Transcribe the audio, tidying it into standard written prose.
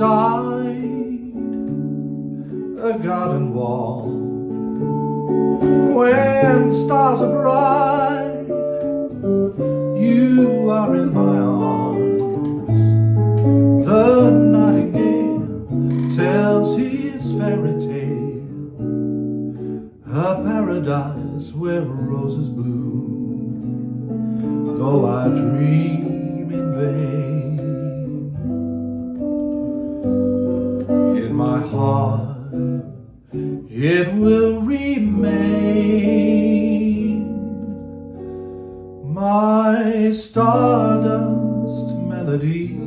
beside a garden wall. When stars are bright, you are in my arms. The nightingale tells his fairy tale, a paradise where roses bloom, though I dream in vain. In my heart it will remain, my stardust melody.